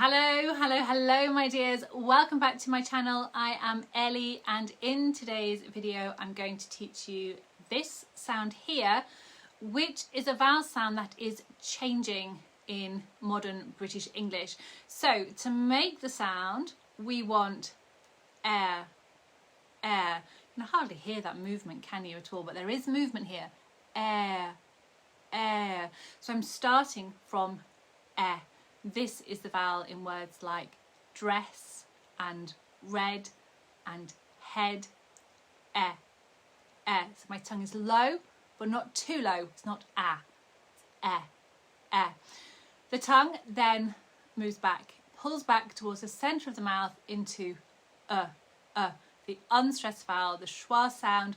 Hello my dears, welcome back to my channel. I am Ellie and in today's video I'm going to teach you this sound here, which is a vowel sound that is changing in modern British English. So to make the sound we want air. You can hardly hear that movement, can you, at all, but there is movement here. Air. So I'm starting from air. This is the vowel in words like dress and red and head. So my tongue is low, but not too low. It's not a. It's The tongue then moves back, pulls back towards the centre of the mouth into the unstressed vowel, the schwa sound.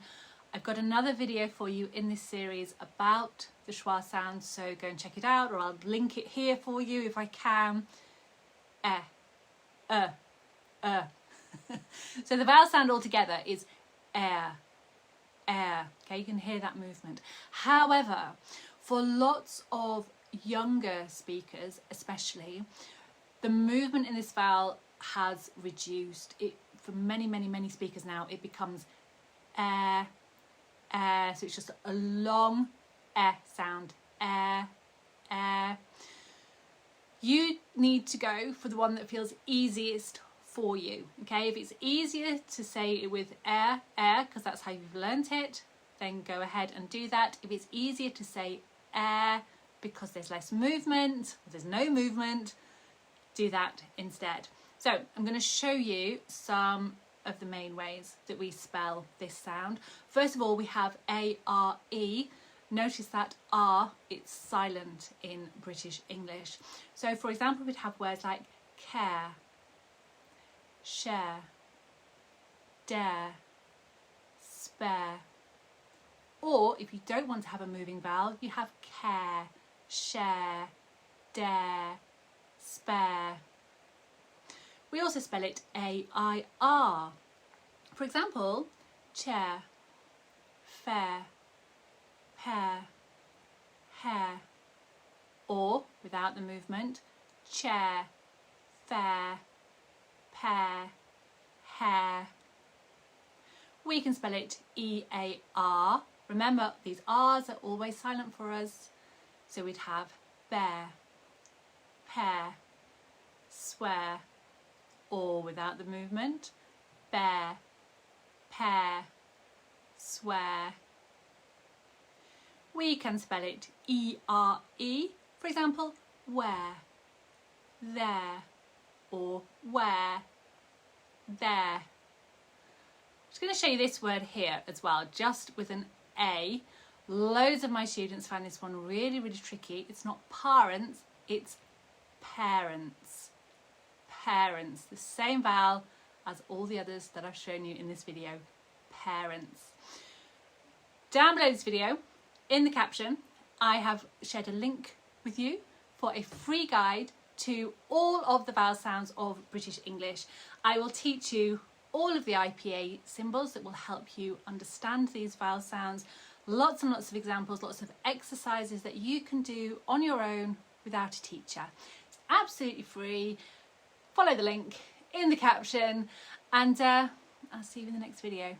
I've got another video for you in this series about the schwa sound, so go and check it out, or I'll link it here for you if I can. So the vowel sound altogether is air. Okay, you can hear that movement. However, for lots of younger speakers especially, the movement in this vowel has reduced. For many speakers now, it becomes air. So it's just a long sound. Air. You need to go for the one that feels easiest for you. Okay, if it's easier to say it with air, because that's how you've learnt it, then go ahead and do that. If it's easier to say air because there's less movement, or there's no movement, do that instead. So I'm going to show you some of the main ways that we spell this sound. First of all, we have A-R-E. Notice that R, it's silent in British English. So for example, we'd have words like care, share, dare, spare. Or if you don't want to have a moving vowel, you have care, share, dare, spare. We also spell it A-I-R. For example, chair, fair, pear, hair. Or, without the movement, chair, fair, pear, hair. We can spell it E-A-R. Remember, these R's are always silent for us. So we'd have bear, pear, swear. Or without the movement, bear, pear, swear. We can spell it E-R-E, for example, where, there, or where, there. I'm just going to show you this word here as well, just with an A. Loads of my students find this one really tricky. It's not parents, it's parents. Parents, the same vowel as all the others that I've shown you in this video. Parents. Down below this video, in the caption, I have shared a link with you for a free guide to all of the vowel sounds of British English. I will teach you all of the IPA symbols that will help you understand these vowel sounds. Lots and lots of examples, lots of exercises that you can do on your own without a teacher. It's absolutely free. Follow the link in the caption and I'll see you in the next video.